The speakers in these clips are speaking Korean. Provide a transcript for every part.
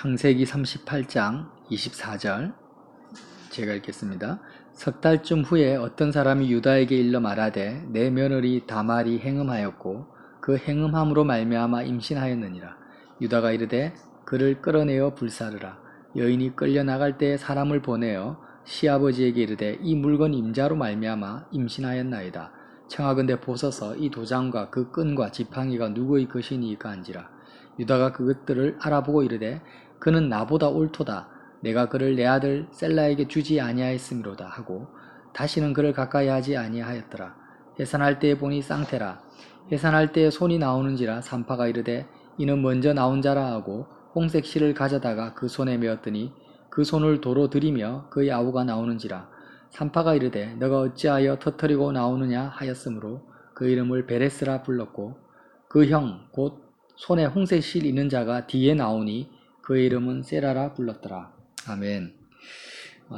창세기 38장 24절 제가 읽겠습니다. 석 달쯤 후에 어떤 사람이 유다에게 일러 말하되 내 며느리 다말이 행음하였고 그 행음함으로 말미암아 임신하였느니라. 유다가 이르되 그를 끌어내어 불사르라. 여인이 끌려나갈 때에 사람을 보내어 시아버지에게 이르되 이 물건 임자로 말미암아 임신하였나이다. 청하건대 보소서 이 도장과 그 끈과 지팡이가 누구의 것이니이까 한지라. 유다가 그것들을 알아보고 이르되 그는 나보다 옳도다. 내가 그를 내 아들 셀라에게 주지 아니하였음이로다 하고 다시는 그를 가까이 하지 아니하였더라. 해산할 때에 보니 쌍태라. 해산할 때에 손이 나오는지라. 산파가 이르되 이는 먼저 나온 자라 하고 홍색 실을 가져다가 그 손에 메었더니 그 손을 도로 들이며 그의 아우가 나오는지라. 산파가 이르되 너가 어찌하여 터뜨리고 나오느냐 하였으므로 그 이름을 베레스라 불렀고 그 형 곧 손에 홍색 실 있는 자가 뒤에 나오니 그의 이름은 세라라 불렀더라. 아멘.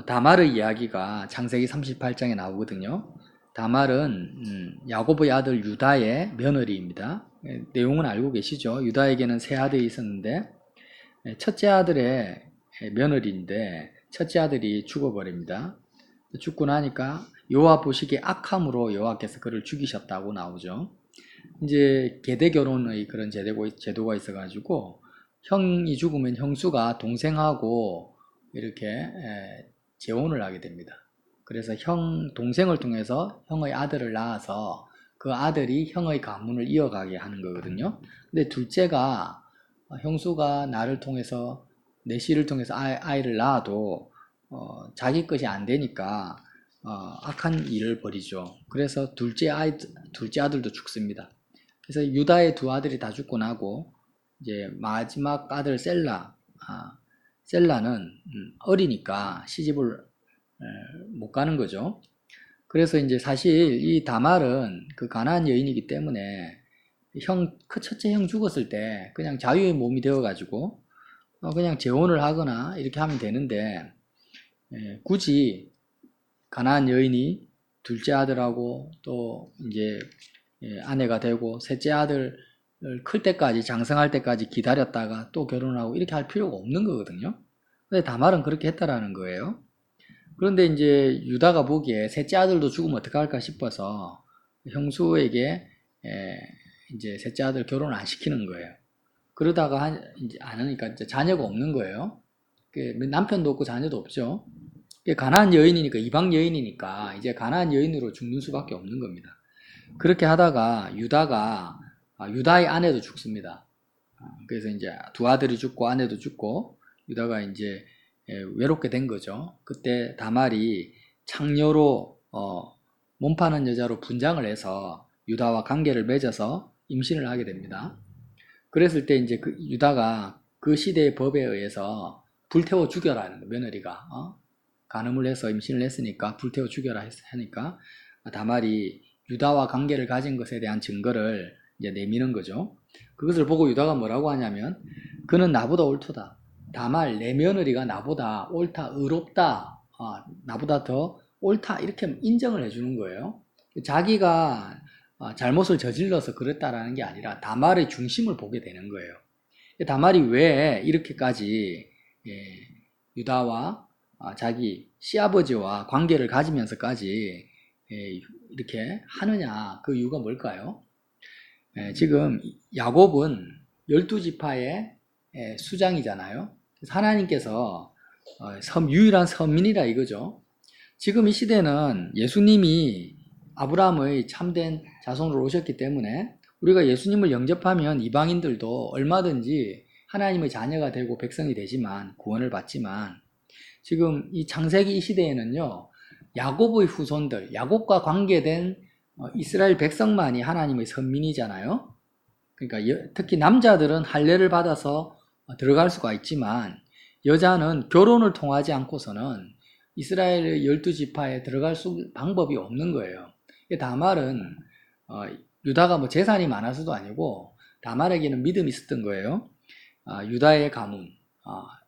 다말의 이야기가 창세기 38장에 나오거든요. 다말은 야고보의 아들 유다의 며느리입니다. 내용은 알고 계시죠? 유다에게는 세 아들이 있었는데 첫째 아들의 며느리인데 첫째 아들이 죽어버립니다. 죽고 나니까 여호와 보시기에 악함으로 여호와께서 그를 죽이셨다고 나오죠. 이제 계대 결혼의 그런 제도가 있어가지고 형이 죽으면 형수가 동생하고 이렇게 재혼을 하게 됩니다. 그래서 동생을 통해서 형의 아들을 낳아서 그 아들이 형의 가문을 이어가게 하는 거거든요. 근데 둘째가 형수가 나를 통해서 내 씨를 통해서 아이를 낳아도 자기 것이 안 되니까 악한 일을 벌이죠. 그래서 둘째 아들도 죽습니다. 그래서 유다의 두 아들이 다 죽고 나고 이제 마지막 아들 셀라는 어리니까 시집을 못 가는 거죠. 그래서 이제 사실 이 다말은 그 가나안 여인이기 때문에 첫째 형 죽었을 때 그냥 자유의 몸이 되어가지고 그냥 재혼을 하거나 이렇게 하면 되는데 굳이 가나안 여인이 둘째 아들하고 또 이제 아내가 되고 셋째 아들 클 때까지 장성할 때까지 기다렸다가 또 결혼하고 이렇게 할 필요가 없는 거거든요. 근데 다말은 그렇게 했다라는 거예요. 그런데 이제 유다가 보기에 셋째 아들도 죽으면 어떡할까 싶어서 형수에게 이제 셋째 아들 결혼을 안 시키는 거예요. 그러다가 이제 안 하니까 이제 자녀가 없는 거예요. 남편도 없고 자녀도 없죠. 가나안 여인이니까 이방 여인이니까 이제 가나안 여인으로 죽는 수밖에 없는 겁니다. 그렇게 하다가 유다의 아내도 죽습니다. 그래서 이제 두 아들이 죽고 아내도 죽고 유다가 이제 외롭게 된 거죠. 그때 다말이 창녀로 몸 파는 여자로 분장을 해서 유다와 관계를 맺어서 임신을 하게 됩니다. 그랬을 때 이제 유다가 그 시대의 법에 의해서 불태워 죽여라는 거예요. 며느리가 간음을 해서 임신을 했으니까 불태워 죽여라 하니까 다말이 유다와 관계를 가진 것에 대한 증거를 이제 내미는 거죠. 그것을 보고 유다가 뭐라고 하냐면 그는 나보다 옳도다. 다말 내 며느리가 나보다 옳다, 의롭다, 나보다 더 옳다 이렇게 인정을 해주는 거예요. 자기가 잘못을 저질러서 그랬다라는 게 아니라 다말의 중심을 보게 되는 거예요. 다말이 왜 이렇게까지 유다와 자기 시아버지와 관계를 가지면서까지 이렇게 하느냐, 그 이유가 뭘까요? 지금 야곱은 12지파의 수장이잖아요. 하나님께서 유일한 선민이라 이거죠. 지금 이 시대는 예수님이 아브라함의 참된 자손으로 오셨기 때문에 우리가 예수님을 영접하면 이방인들도 얼마든지 하나님의 자녀가 되고 백성이 되지만 구원을 받지만 지금 이 창세기 이 시대에는요, 야곱의 후손들, 야곱과 관계된 이스라엘 백성만이 하나님의 선민이잖아요. 그러니까 특히 남자들은 할례를 받아서 들어갈 수가 있지만 여자는 결혼을 통하지 않고서는 이스라엘의 12지파에 들어갈 방법이 없는 거예요. 다말은 유다가 뭐 재산이 많아서도 아니고 다말에게는 믿음이 있었던 거예요. 유다의 가문,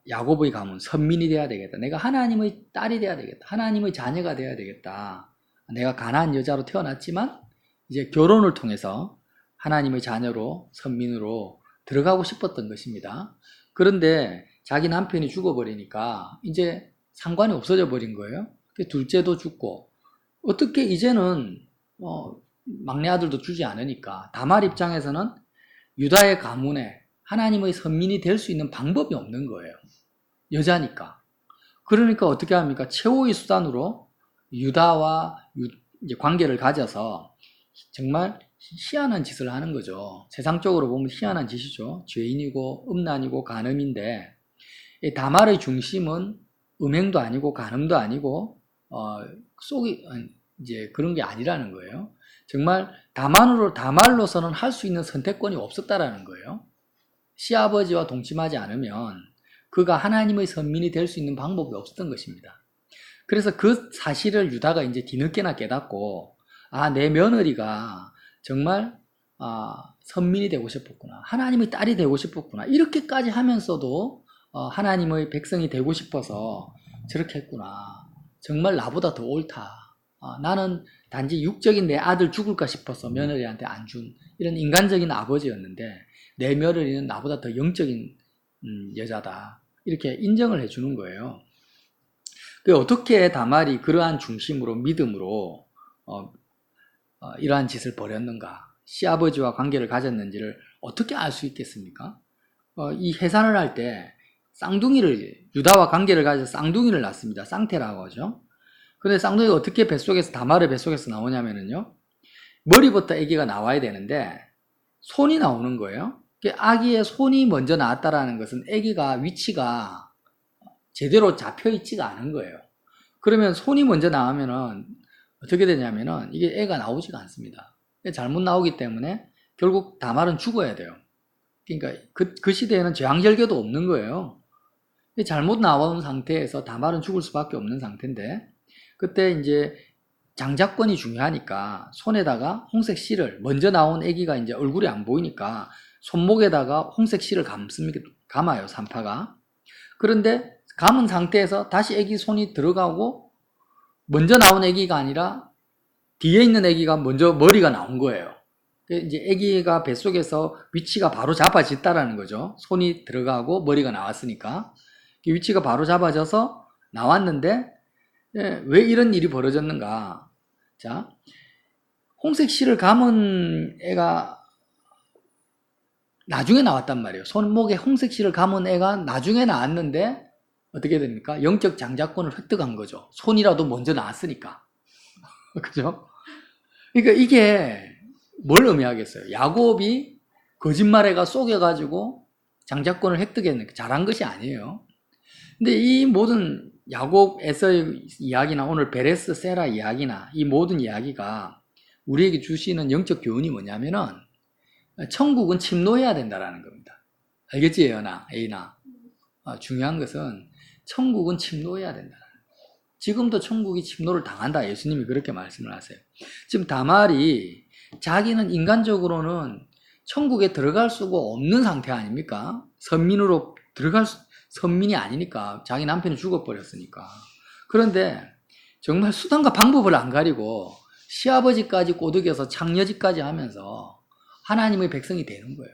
야곱의 가문, 선민이 돼야 되겠다. 내가 하나님의 딸이 돼야 되겠다. 하나님의 자녀가 돼야 되겠다. 내가 가나안 여자로 태어났지만 이제 결혼을 통해서 하나님의 자녀로 선민으로 들어가고 싶었던 것입니다. 그런데 자기 남편이 죽어버리니까 이제 상관이 없어져 버린 거예요. 둘째도 죽고 어떻게 이제는 막내 아들도 주지 않으니까 다말 입장에서는 유다의 가문에 하나님의 선민이 될 수 있는 방법이 없는 거예요. 여자니까. 그러니까 어떻게 합니까? 최후의 수단으로 유다와 이제 관계를 가져서 정말 희한한 짓을 하는 거죠. 세상적으로 보면 희한한 짓이죠. 죄인이고 음란이고 간음인데 다말의 중심은 음행도 아니고 간음도 아니고 속이 이제 그런 게 아니라는 거예요. 정말 다말로서는 할 수 있는 선택권이 없었다라는 거예요. 시아버지와 동침하지 않으면 그가 하나님의 선민이 될 수 있는 방법이 없었던 것입니다. 그래서 그 사실을 유다가 이제 뒤늦게나 깨닫고 내 며느리가 정말 선민이 되고 싶었구나. 하나님의 딸이 되고 싶었구나. 이렇게까지 하면서도 하나님의 백성이 되고 싶어서 저렇게 했구나. 정말 나보다 더 옳다. 나는 단지 육적인 내 아들 죽을까 싶어서 며느리한테 안 준 이런 인간적인 아버지였는데 내 며느리는 나보다 더 영적인 여자다. 이렇게 인정을 해주는 거예요. 어떻게 다말이 그러한 중심으로 믿음으로 이러한 짓을 벌였는가? 시아버지와 관계를 가졌는지를 어떻게 알 수 있겠습니까? 이 해산을 할 때 유다와 관계를 가져서 쌍둥이를 낳습니다. 쌍태라고 하죠. 근데 쌍둥이가 어떻게 다말의 뱃속에서 나오냐면요. 머리부터 아기가 나와야 되는데 손이 나오는 거예요. 아기의 손이 먼저 나왔다라는 것은 아기가 위치가 제대로 잡혀 있지가 않은 거예요. 그러면 손이 먼저 나오면은 어떻게 되냐면은 이게 애가 나오지가 않습니다. 잘못 나오기 때문에 결국 다말은 죽어야 돼요. 그러니까 그 시대에는 제왕절개도 없는 거예요. 잘못 나온 상태에서 다말은 죽을 수밖에 없는 상태인데 그때 이제 장자권이 중요하니까 손에다가 홍색 실을 먼저 나온 아기가 이제 얼굴이 안 보이니까 손목에다가 홍색 실을 감아요, 산파가. 그런데 감은 상태에서 다시 아기 손이 들어가고 먼저 나온 아기가 아니라 뒤에 있는 아기가 먼저 머리가 나온 거예요. 이제 아기가 뱃속에서 위치가 바로 잡아졌다라는 거죠. 손이 들어가고 머리가 나왔으니까. 위치가 바로 잡아져서 나왔는데 왜 이런 일이 벌어졌는가? 자, 홍색 실을 감은 애가 나중에 나왔단 말이에요. 손목에 홍색 실을 감은 애가 나중에 나왔는데 어떻게 됩니까? 영적 장자권을 획득한 거죠. 손이라도 먼저 나왔으니까. 그죠? 그러니까 이게 뭘 의미하겠어요? 야곱이 거짓말해가 속여가지고 장자권을 획득했는 잘한 것이 아니에요. 근데 이 모든 야곱 에서의 이야기나 오늘 베레스 세라 이야기나 이 모든 이야기가 우리에게 주시는 영적 교훈이 뭐냐면은 천국은 침노해야 된다라는 겁니다. 알겠지, 에이나? 중요한 것은 천국은 침노해야 된다. 지금도 천국이 침노를 당한다. 예수님이 그렇게 말씀을 하세요. 지금 다말이 자기는 인간적으로는 천국에 들어갈 수가 없는 상태 아닙니까? 선민이 아니니까. 자기 남편이 죽어버렸으니까. 그런데 정말 수단과 방법을 안 가리고 시아버지까지 꼬드겨서 창녀짓까지 하면서 하나님의 백성이 되는 거예요.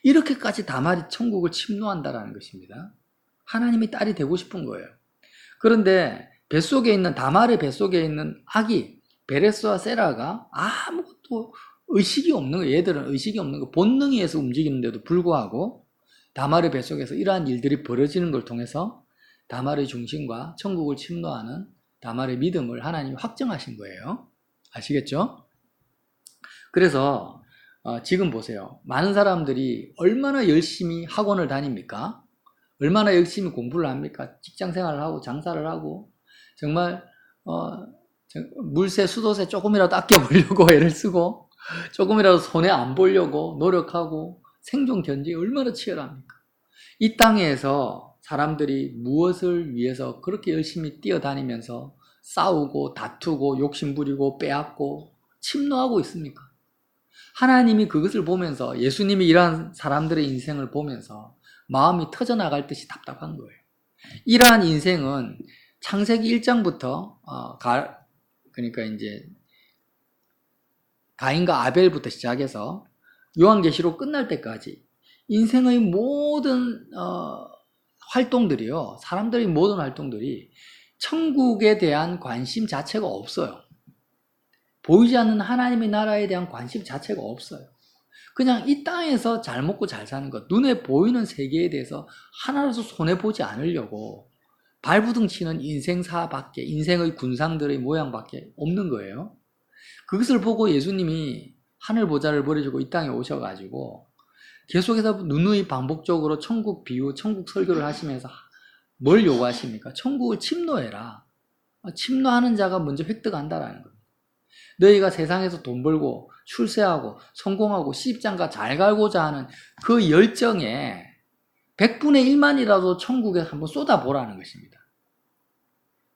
이렇게까지 다말이 천국을 침노한다라는 것입니다. 하나님의 딸이 되고 싶은 거예요. 그런데 다말의 뱃속에 있는 아기 베레스와 세라가 아무것도 의식이 없는 거예요. 얘들은 의식이 없는 거, 본능에 의해서 움직이는데도 불구하고 다말의 뱃속에서 이러한 일들이 벌어지는 걸 통해서 다말의 중심과 천국을 침노하는 다말의 믿음을 하나님이 확정하신 거예요. 아시겠죠? 그래서 지금 보세요. 많은 사람들이 얼마나 열심히 학원을 다닙니까? 얼마나 열심히 공부를 합니까? 직장생활을 하고 장사를 하고 정말 물세 수도세 조금이라도 아껴보려고 애를 쓰고 조금이라도 손해 안 보려고 노력하고 생존 견적이 얼마나 치열합니까? 이 땅에서 사람들이 무엇을 위해서 그렇게 열심히 뛰어다니면서 싸우고 다투고 욕심부리고 빼앗고 침노하고 있습니까? 하나님이 그것을 보면서 예수님이 이러한 사람들의 인생을 보면서 마음이 터져나갈 듯이 답답한 거예요. 이러한 인생은 창세기 1장부터 그러니까 이제 가인과 아벨부터 시작해서 요한계시록 끝날 때까지 인생의 모든 활동들이요. 사람들의 모든 활동들이 천국에 대한 관심 자체가 없어요. 보이지 않는 하나님의 나라에 대한 관심 자체가 없어요. 그냥 이 땅에서 잘 먹고 잘 사는 것, 눈에 보이는 세계에 대해서 하나라도 손해보지 않으려고 발부둥 치는 인생사밖에, 인생의 군상들의 모양밖에 없는 거예요. 그것을 보고 예수님이 하늘 보좌를 버리시고 이 땅에 오셔가지고 계속해서 누누이 반복적으로 천국 비유, 천국 설교를 하시면서 뭘 요구하십니까? 천국을 침노해라. 침노하는 자가 먼저 획득한다라는 겁니다. 너희가 세상에서 돈 벌고 출세하고 성공하고 시집장가 잘 갈고자 하는 그 열정에 100분의 1만이라도 천국에 한번 쏟아보라는 것입니다.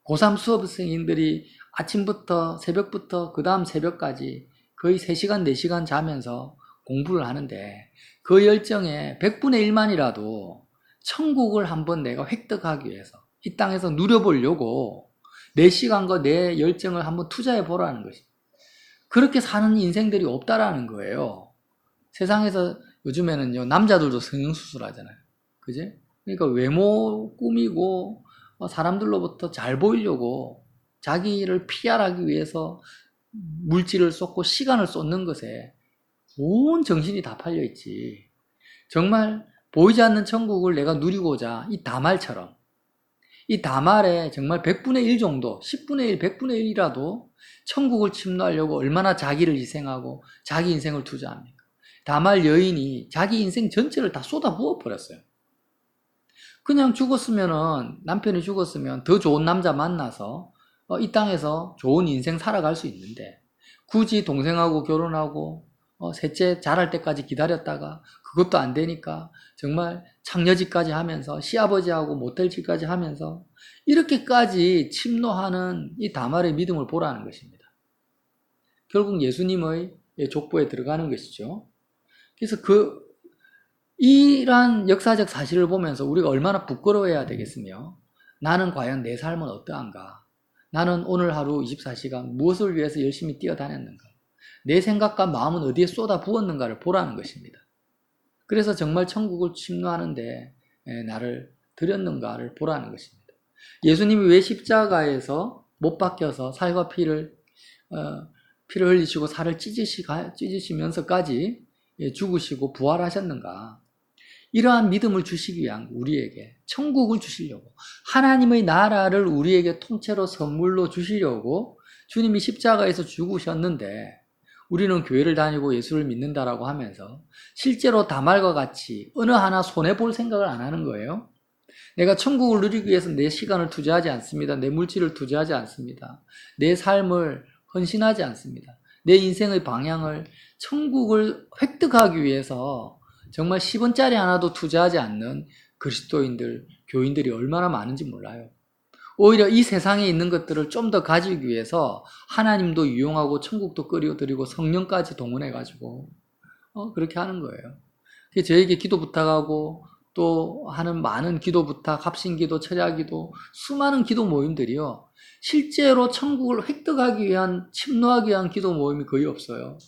고3 수업생인들이 아침부터 새벽부터 그 다음 새벽까지 거의 3시간 4시간 자면서 공부를 하는데 그 열정에 100분의 1만이라도 천국을 한번 내가 획득하기 위해서 이 땅에서 누려보려고 내 시간과 내 열정을 한번 투자해 보라는 것입니다. 그렇게 사는 인생들이 없다라는 거예요. 세상에서 요즘에는요, 남자들도 성형수술 하잖아요. 그지? 그러니까 외모 꾸미고 사람들로부터 잘 보이려고 자기를 PR하기 위해서 물질을 쏟고 시간을 쏟는 것에 온 정신이 다 팔려있지. 정말 보이지 않는 천국을 내가 누리고자 이 다말처럼 이 다말에 정말 100분의 1 정도, 10분의 1, 100분의 1이라도 천국을 침노하려고 얼마나 자기를 희생하고 자기 인생을 투자합니까? 다말 여인이 자기 인생 전체를 다 쏟아부어 버렸어요. 그냥 죽었으면은, 남편이 죽었으면 더 좋은 남자 만나서 이 땅에서 좋은 인생 살아갈 수 있는데 굳이 동생하고 결혼하고 셋째 자랄 때까지 기다렸다가 그것도 안 되니까 정말 창녀짓까지 하면서 시아버지하고 모텔 짓까지 하면서 이렇게까지 침노하는 이 다말의 믿음을 보라는 것입니다. 결국 예수님의 족보에 들어가는 것이죠. 그래서 이러한 역사적 사실을 보면서 우리가 얼마나 부끄러워해야 되겠으며 나는 과연 내 삶은 어떠한가? 나는 오늘 하루 24시간 무엇을 위해서 열심히 뛰어다녔는가? 내 생각과 마음은 어디에 쏟아 부었는가를 보라는 것입니다. 그래서 정말 천국을 침노하는데 나를 들였는가를 보라는 것입니다. 예수님이 왜 십자가에서 못 박혀서 살과 피를 흘리시고 살을 찢으시면서까지 죽으시고 부활하셨는가? 이러한 믿음을 주시기 위한 우리에게 천국을 주시려고 하나님의 나라를 우리에게 통째로 선물로 주시려고 주님이 십자가에서 죽으셨는데 우리는 교회를 다니고 예수를 믿는다라고 하면서 실제로 다말과 같이 어느 하나 손해볼 생각을 안 하는 거예요. 내가 천국을 누리기 위해서 내 시간을 투자하지 않습니다. 내 물질을 투자하지 않습니다. 내 삶을 헌신하지 않습니다. 내 인생의 방향을 천국을 획득하기 위해서 정말 10원짜리 하나도 투자하지 않는 그리스도인들, 교인들이 얼마나 많은지 몰라요. 오히려 이 세상에 있는 것들을 좀 더 가지기 위해서 하나님도 이용하고 천국도 끌어들이고 성령까지 동원해가지고 그렇게 하는 거예요. 저에게 기도 부탁하고 또 하는 많은 기도 부탁, 합심기도, 철야기도, 수많은 기도 모임들이요. 실제로 천국을 획득하기 위한, 침노하기 위한 기도 모임이 거의 없어요.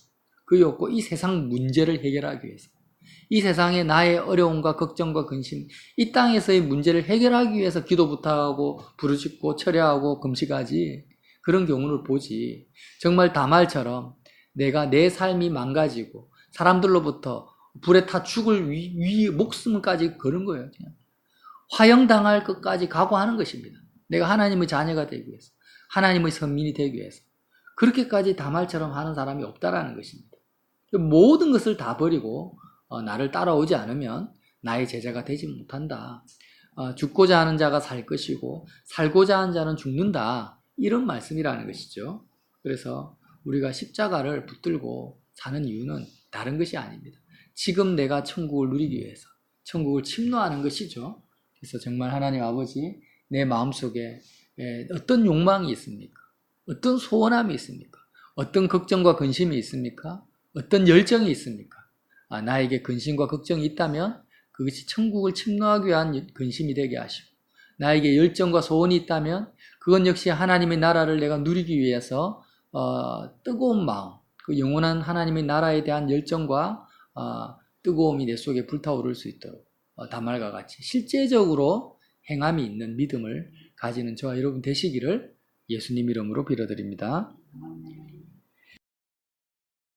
거의 없고 이 세상 문제를 해결하기 위해서. 이 세상에 나의 어려움과 걱정과 근심, 이 땅에서의 문제를 해결하기 위해서 기도 부탁하고 부르짖고 철야하고 금식하지 그런 경우를 보지. 정말 다말처럼 내가 내 삶이 망가지고 사람들로부터 불에 타 죽을 목숨까지 거는 거예요. 그냥. 화형당할 것까지 각오하는 것입니다. 내가 하나님의 자녀가 되기 위해서, 하나님의 선민이 되기 위해서. 그렇게까지 다말처럼 하는 사람이 없다라는 것입니다. 모든 것을 다 버리고 나를 따라오지 않으면 나의 제자가 되지 못한다. 죽고자 하는 자가 살 것이고 살고자 하는 자는 죽는다. 이런 말씀이라는 것이죠. 그래서 우리가 십자가를 붙들고 사는 이유는 다른 것이 아닙니다. 지금 내가 천국을 누리기 위해서 천국을 침노하는 것이죠. 그래서 정말 하나님 아버지 내 마음속에 어떤 욕망이 있습니까? 어떤 소원함이 있습니까? 어떤 걱정과 근심이 있습니까? 어떤 열정이 있습니까? 나에게 근심과 걱정이 있다면 그것이 천국을 침노하기 위한 근심이 되게 하시고 나에게 열정과 소원이 있다면 그건 역시 하나님의 나라를 내가 누리기 위해서 뜨거운 마음, 그 영원한 하나님의 나라에 대한 열정과 뜨거움이 내 속에 불타오를 수 있도록 다말과 같이 실제적으로 행함이 있는 믿음을 가지는 저와 여러분 되시기를 예수님 이름으로 빌어드립니다.